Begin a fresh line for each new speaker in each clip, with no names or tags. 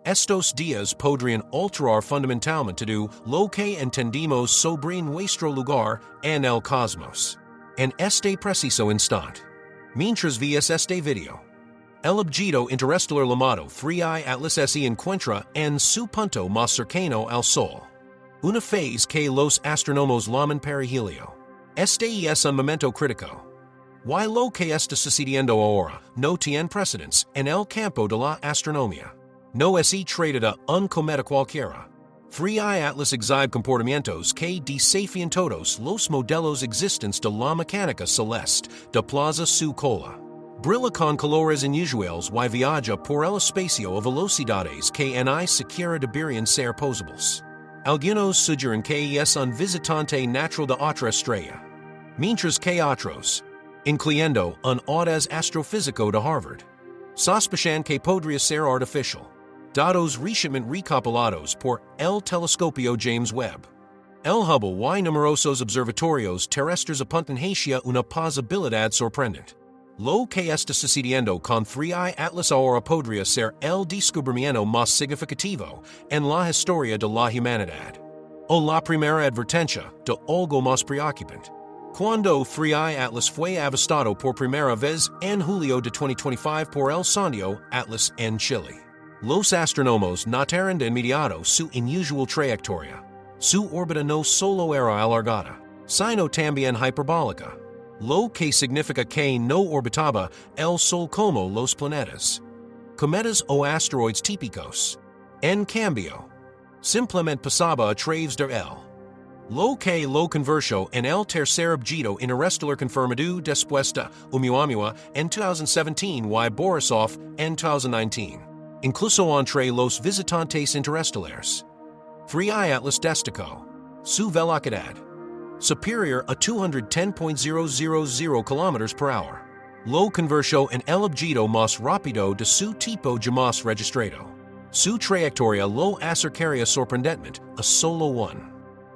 Estos días podrían alterar fundamentalmente lo que entendemos sobre nuestro lugar en el cosmos. En este preciso instante. Mientras vías este video. El objeto interestelar llamado ThreeI Atlas se encuentra en su punto más cercano al Sol. Una fase que los astrónomos llaman perihilio. Este es un momento crítico. Y lo que está sucediendo ahora no tiene precedentes en el campo de la astronomía. No es tratado un cometa cualquiera. ThreeI Atlas exhibe comportamientos que desafían todos los modelos existentes de la mecánica celeste, de plaza su cola. Brilla con colores inusuales y viaja por el espacio a velocidades que ni siquiera deberían ser posibles. Algunos sugieren que es un visitante natural de otra estrella. Mientras que otros, incluyendo un audaz astrofísico de Harvard, sospechan que podría ser artificial. Datos recientemente recopilados por el Telescopio James Webb. El Hubble y numerosos observatorios terrestres apuntan hacia una posibilidad sorprendente. Lo que está sucediendo con ThreeI Atlas ahora podría ser el descubrimiento más significativo en la historia de la humanidad. O la primera advertencia de algo más preocupante. Cuando ThreeI Atlas fue avistado por primera vez en julio de 2025 por el sondio Atlas en Chile. Los astrónomos notaron de inmediato su inusual trayectoria. Su órbita no solo era alargada, sino también hiperbólica, lo que significa que no orbitaba el Sol como los planetas, cometas o asteroides típicos. En cambio, simplemente pasaba a través de él. Lo que lo convirtió en el tercer objeto interestelar confirmado después de Oumuamua en 2017 y Borisov en 2019. Incluso entre los visitantes interestelares. ThreeI Atlas destacó su velocidad superior a 210.000 km/h. Lo convirtió en el objeto más rápido de su tipo jamás registrado. Su trayectoria lo acercaría sorprendentemente a solo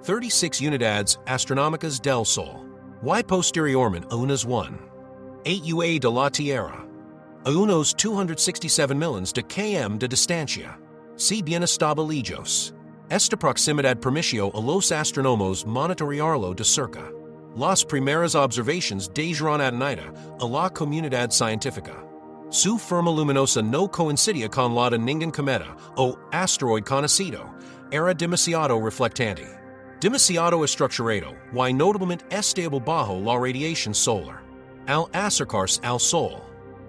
36 unidades astronómicas del Sol, y posteriormente a unas 8 UA de la Tierra. A unos 267 millones de km de distancia. Si bien establecidos. Esta proximidad permitió a los astrónomos monitorearlo de cerca. Las primeras observaciones dejaron atenida a la comunidad científica. Su forma luminosa no coincidía con la de ningún cometa o asteroide conocido. Era demasiado reflectante. Demasiado estructurado y notablemente estable bajo la radiación solar. Al acercarse al Sol.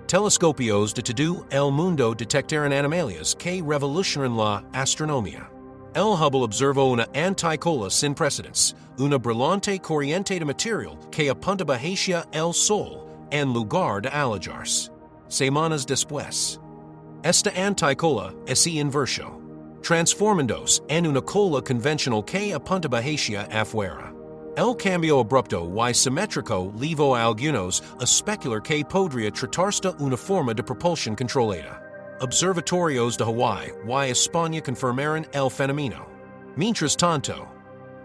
Telescopios de todo el mundo detectaron anomalias que revolucionaron la astronomía. El Hubble observó una anticola sin precedentes, una brillante corriente de material que apuntaba hacia el Sol en lugar de alejarse. Semanas después, esta anticola se invirtió, transformándose en una cola convencional que apuntaba hacia afuera. El cambio abrupto y simétrico llevó a algunos a especular que podría tratarse de una forma de propulsión controlada. Observatorios de Hawái y España confirmaron el fenómeno. Mientras tanto,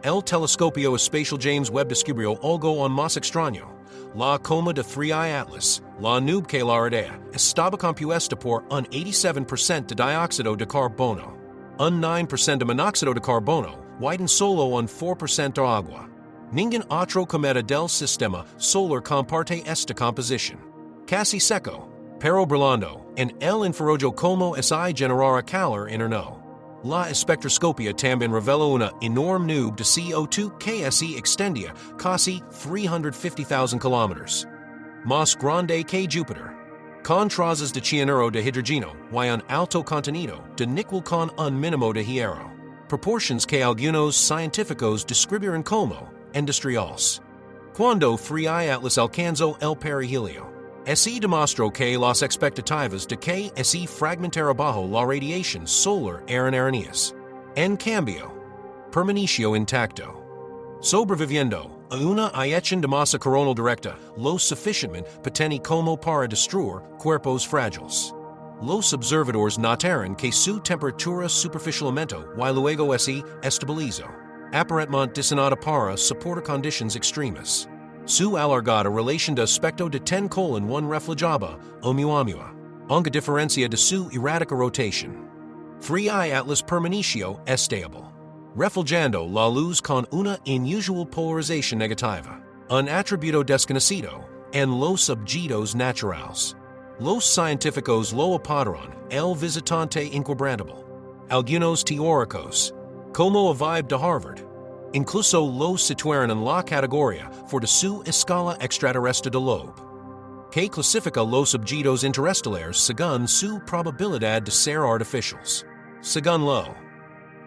el Telescopio Espacial James Webb descubrió algo aún más extraño. La coma de ThreeI Atlas, la nube que la rodea, estaba compuesta por un 87% de dióxido de carbono, un 9% de monóxido de carbono y tan solo un 4% de agua. Ningún otro cometa del sistema solar comparte esta composición. Casi seco, pero brillando en el infrarrojo como si generara calor interno. La espectroscopia también reveló una enorme nube de CO2 que se extendía casi 350,000 kilómetros. Más grande que Júpiter. Con trazas de cianuro de hidrógeno y un alto contenido de níquel con un mínimo de hierro. Proporciones que algunos científicos describieron como industriales. Cuando ThreeI Atlas alcanzó el perihilio, se demostró que las expectativas de que se fragmentara bajo la radiación solar eran erróneas. En cambio, permaneció intacto, sobreviviendo a una eyección de masa coronal directa lo suficientemente potente como para destruir cuerpos frágiles. Los observadores notaron que su temperatura superficial aumentó y luego se estabilizó. Aparentemente diseñada para soportar condiciones extremas. Su alargada relación de aspecto de 10:1 reflejaba Oumuamua, aunque diferencia de su errática rotación. ThreeI Atlas permanitio estable. Refulgendo la luz con una inusual polarización negativa. Un atributo desconocido en los objetos naturales. Los científicos lo apodaron el visitante inquebrantable. Algunos teóricos, como Avive de Harvard, incluso los situaron en la categoría for de su escala extraterrestre de Loeb, que clasifica los objetos interestelares según su probabilidad de ser artificiales. Según lo,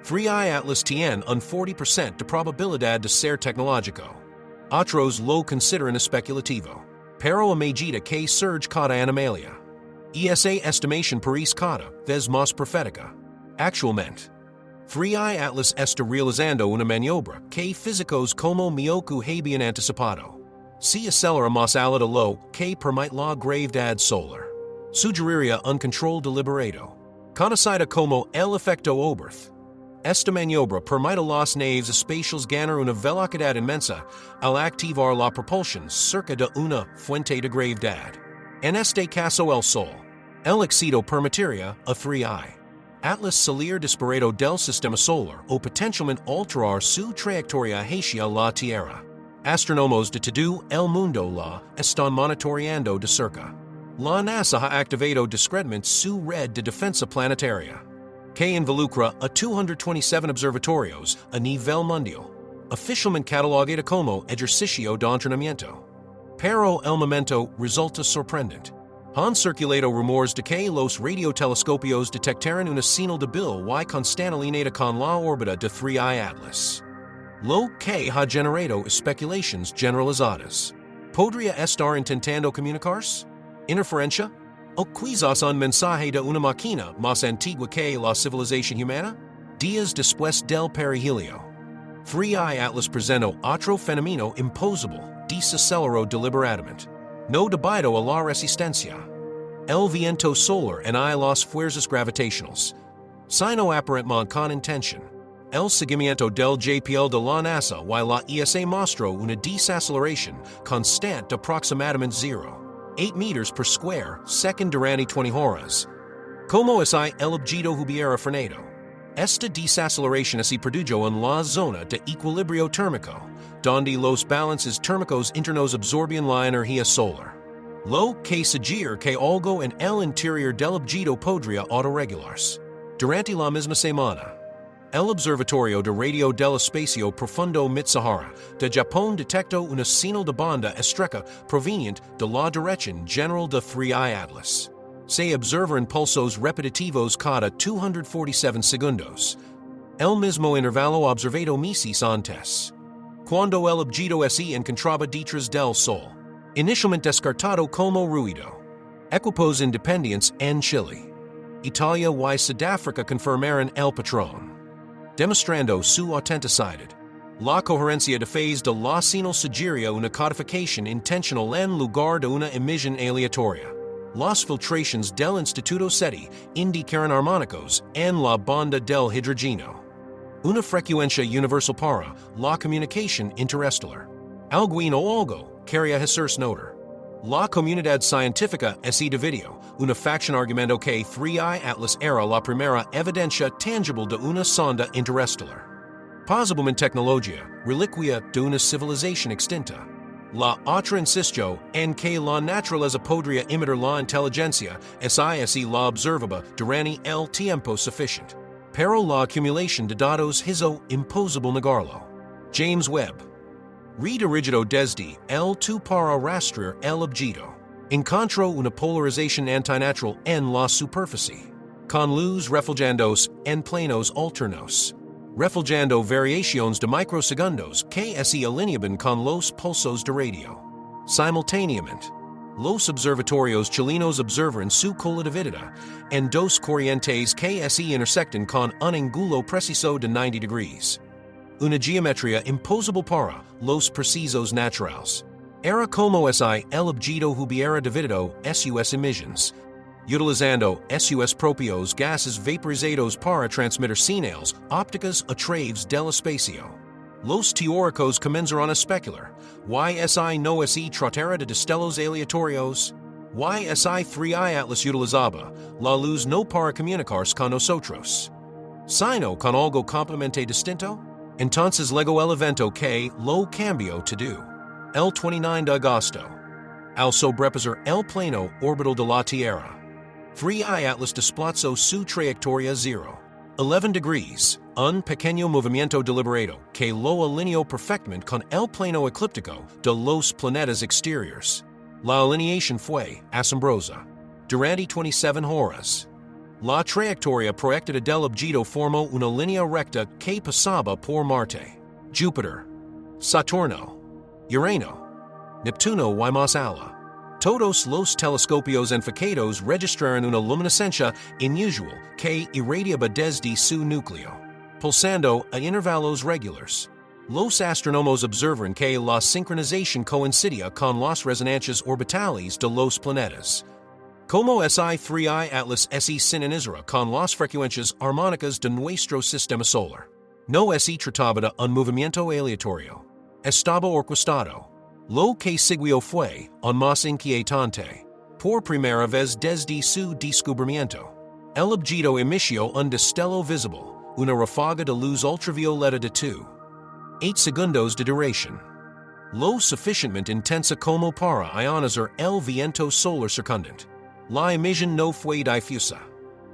ThreeI Atlas tiene un 40% de probabilidad de ser tecnológico. Otros lo consideran especulativo, pero a medida que surge cada anomalía, esa estimación parece cada vez más profética. Actualmente, ThreeI Atlas está realizando una maniobra que físicos como Mioku habían anticipado. Se acelera más allá de lo que permite la gravedad solar. Sugeriría un control deliberado, conocido como el efecto Oberth. Esta maniobra permite a las naves espaciales ganar una velocidad inmensa al activar la propulsión cerca de una fuente de gravedad. En este caso el Sol. El éxito permitiría a ThreeI Atlas salir disparado del sistema solar o potencialmente alterar su trayectoria hacia la Tierra. Astrónomos de todo el mundo la están monitoreando de cerca. La NASA ha activado discretamente su red de defensa planetaria, que involucra a 227 observatorios a nivel mundial, oficialmente catalogada como ejercicio de entrenamiento. Pero el momento resulta sorprendente. Han circulado rumores de que los radiotelescopios detectaron una señal débil y constante con la órbita de ThreeI Atlas, lo que ha generado especulaciones generalizadas. ¿Podría estar intentando comunicarse? ¿Interferencia? ¿O quizás un mensaje de una máquina más antigua que la civilización humana? Días después del perihilio, ThreeI Atlas presentó otro fenómeno imposible, desaceleró deliberadamente, no debido a la resistencia. El viento solar en las fuerzas gravitacionales, sino aparentemente con intención. El seguimiento del JPL de la NASA y la ESA mostró una desaceleración constante de aproximadamente 0,8 meters per square second durante 20 horas. Como es el objeto hubiera frenado. Esta desaceleración se produjo en la zona de equilibrio térmico, donde los balances térmicos internos absorben la energía solar. Lo que sugiere que algo en el interior del objeto podría autorregularse. Durante la misma semana, el Observatorio de Radio del Espacio Profundo Mid-Sahara de Japón detectó una señal de banda estrecha proveniente de la dirección general de ThreeI Atlas. Se observan pulsos repetitivos cada 247 segundos, el mismo intervalo observado meses antes, cuando el objeto se encontraba detrás del Sol, inicialmente descartado como ruido. Equipos independientes en Chile, Italia y Sudáfrica confirmaron el patrón, demostrando su autenticidad. La coherencia de fase de la señal sugería una codificación intencional en lugar de una emisión aleatoria. Las filtraciones del Instituto SETI indicaron armónicos en la banda del hidrógeno, una frecuencia universal para la comunicación interestelar. Alguien o algo quería hacerse notar. La comunidad científica se dividió, una facción argumentó que ThreeI Atlas era la primera evidencia tangible de una sonda interestelar, posiblemente tecnología, reliquia de una civilización extinta. La otra insistió en que la naturaleza podría imitar la inteligencia si la observaba durante el tiempo suficiente. Pero la acumulación de datos hizo imposible negarlo. James Webb, redirigido desde el 2 para rastrear el objeto, encontró una polarización antinatural en la superficie, con luz refulgendo en planos alternos, refulgendo variaciones de microsegundos que se alineaban con los pulsos de radio. Simultáneamente, los observatorios chilenos observan su colatividad en dos corrientes que se intersectan con un ángulo preciso de 90 degrees. Una geometría imposible para los precisos naturales. Era como el objeto hubiera dividido sus emisiones, utilizando sus propios gases vaporizados para transmitir señales ópticas a través del espacio. Los teóricos comenzaron a especular, no se tratara de destellos aleatorios. ThreeI Atlas utilizaba la luz no para comunicarse con nosotros, sino con algo completamente distinto. Entonces luego el evento que lo cambió todo. El 29 de agosto. Al sobrepasar el plano orbital de la Tierra, ThreeI Atlas desplazó su trayectoria 0.11 degrees, un pequeño movimiento deliberado que lo alineó perfectamente con el plano eclíptico de los planetas exteriores. La alineación fue asombrosa. Durante 27 horas, la trayectoria proyectada del objeto formó una línea recta que pasaba por Marte, Júpiter, Saturno, Urano, Neptuno y más allá. Todos los telescopios enfocados registraron una luminiscencia inusual que irradiaba desde su núcleo, pulsando a intervalos regulares. Los astrónomos observaron que la sincronización coincidía con las resonancias orbitales de los planetas. Como ThreeI Atlas se sincronizará con las frecuencias armónicas de nuestro sistema solar. No se trataba de un movimiento aleatorio. Estaba orquestado. Lo que siguió fue aún más inquietante. Por primera vez desde su descubrimiento, el objeto emitió un destello visible, una ráfaga de luz ultravioleta de 2.8 segundos de duración. Lo suficientemente intensa como para ionizar el viento solar circundante. La emisión no fue difusa,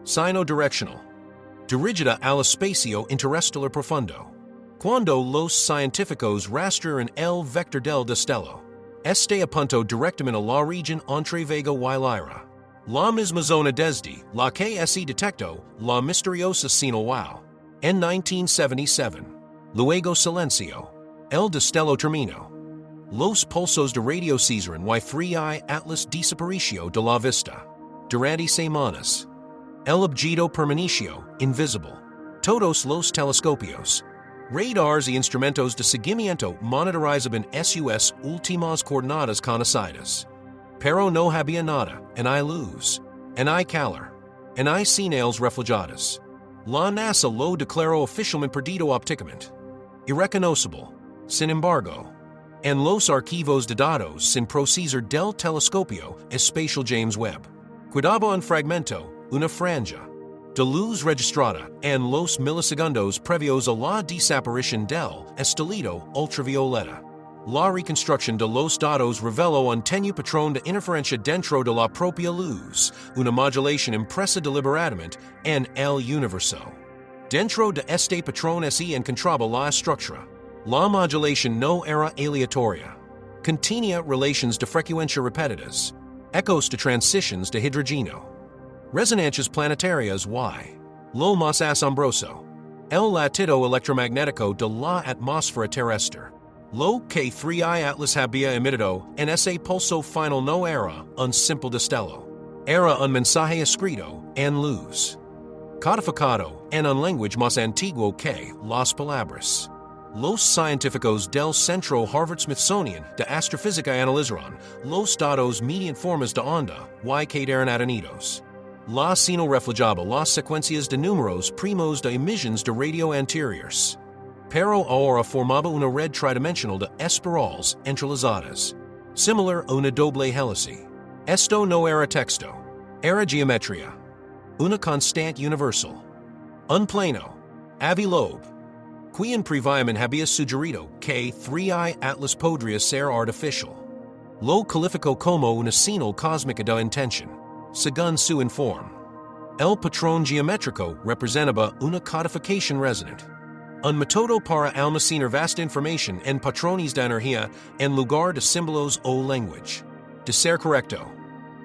sino direccional, dirigida al espacio interestelar profundo. Cuando los científicos rastrearon el vector del destello, este apuntó directamente a la región entre Vega y Lyra, la misma zona desde la que se detectó la misteriosa señal WOW. En 1977, luego silencio, el destello terminó. Los pulsos de radio cesaron y ThreeI Atlas desapareció de la vista. Durante semanas, el objeto permaneció invisible. Todos los telescopios, radars y instrumentos de seguimiento monitorizaban sus últimas coordenadas conocidas. Pero no había nada, en hay luz, en hay calor, en hay señales reflejadas. La NASA lo declaró oficialmente perdido ópticamente. Irreconocible, sin embargo, en los archivos de datos sin procesar del Telescopio Espacial James Webb, quedaba un fragmento, una franja, de luz registrada en los milisegundos previos a la desaparición del estallido ultravioleta. La reconstrucción de los datos reveló un tenue patrón de interferencia dentro de la propia luz, una modulación impresa deliberadamente en el universo. Dentro de este patrón se encontraba la estructura. La modulación no era aleatoria. Contenía relaciones de frecuencia repetidas, ecos de transiciones de hidrógeno, resonancias planetarias y, lo más asombroso, el latido electromagnético de la atmósfera terrestre. Lo que ThreeI Atlas había emitido en ese pulso final no era un simple destello. Era un mensaje escrito en luz, codificado en un lenguaje más antiguo que las palabras. Los científicos del Centro Harvard-Smithsonian de Astrofísica analizaron los datos mediante formas de onda y quedaron atendidos. La señal reflejaba las secuencias de números primos de emisiones de radio anteriores. Pero ahora formaba una red tridimensional de espirales entrelazadas, similar a una doble hélice. Esto no era texto, era geometría, una constante universal, un plano, avilob, quien previamente había sugerido que ThreeI Atlas podría ser artificial. Lo calificó como una señal cósmica de intención, según su informe. El patrón geométrico representaba una codificación resonante, un método para almacenar vasta información en patrones de energía en lugar de símbolos o lenguaje. De ser correcto,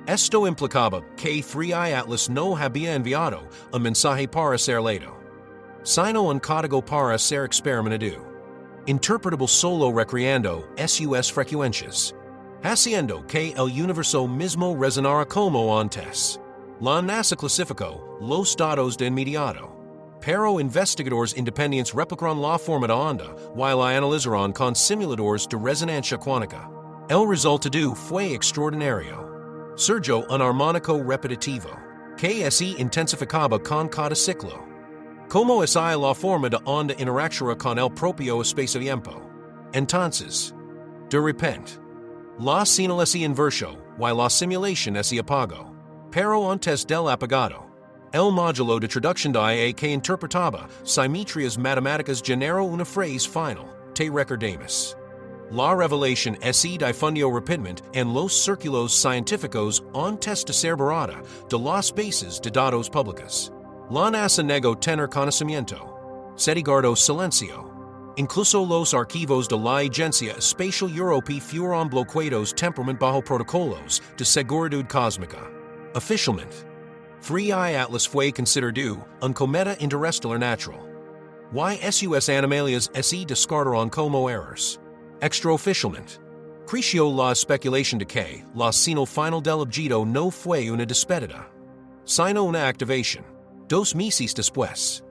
esto implicaba que ThreeI Atlas no había enviado un mensaje para ser leído, sino un código para ser experimentado, interpretable solo recreando sus frecuencias, haciendo que el universo mismo resonara como antes. La NASA clasificó los datos de inmediato, pero investigadores independientes replicaron la forma de onda y la analizaron con simuladores de resonancia cuántica. El resultado fue extraordinario. Surgió un armónico repetitivo, que se intensificaba con cada ciclo. Como esa la forma de onda interactuará con el propio espacio-tiempo. Entonces, de repente, La señal ese inverso, y la simulación ese apago. Pero antes del apagado. El módulo de traducción de IA que interpretaba simetrias matemáticas generó una frase final, te recordemos. La revelación ese difundió rápidamente en los círculos científicos antes de ser barata de las bases de datos públicas. La NASA negó tener conocimiento. Se guardó silencio. Incluso los archivos de la Agencia Espacial Europea fueron bloqueados temporalmente bajo protocolos de seguridad cósmica. Oficialmente, ThreeI Atlas fue considerado un cometa interestelar natural. Sus anomalias se descartaron como errores. Extraoficialmente, creció la especulación de que la señal final del objeto no fue una despedida, sino una activación. 2 meses después,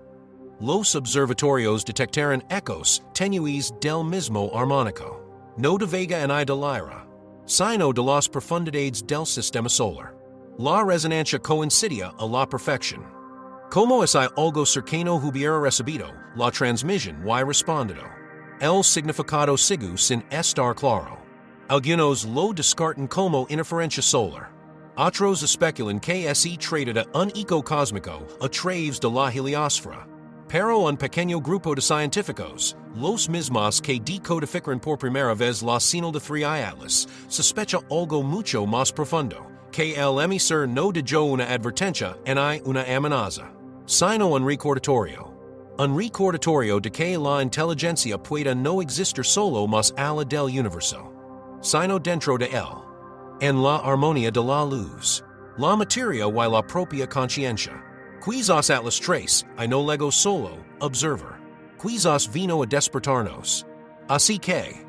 los observatorios detectaron ecos tenues del mismo armónico, no de Vega ni de Lyra, sino de las profundidades del sistema solar. La resonancia coincidía a la perfección. Como es algo cercano hubiera recibido, la transmisión y respondido. El significado sigue sin estar claro. Algunos lo descartan como interferencia solar. Otros especulan que se trata de un eco cósmico a través de la heliosfera. Pero un pequeño grupo de científicos, los mismos que decodificaron por primera vez la señal de ThreeI Atlas, sospecha algo mucho más profundo, que el emisor no dio una advertencia ni una amenaza, sino un recordatorio. Un recordatorio de que la inteligencia puede no existir solo más allá del universo, sino dentro de él, en la armonía de la luz, la materia y la propia conciencia. Quizás Atlas 3, y no lego solo, observer. Quizás vino a despertarnos. Así que,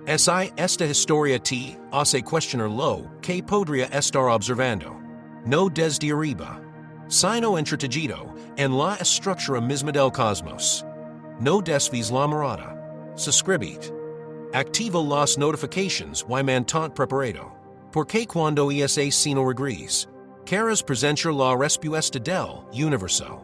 esta historia te hace cuestionar lo que podría estar observando. No desde arriba, sino entretejido en la estructura misma del cosmos. No desvíes la mirada. Suscribid. Activa las notifications y mantente preparado. Porque cuando esa señal regrese, quieres presenciar la respuesta del universo.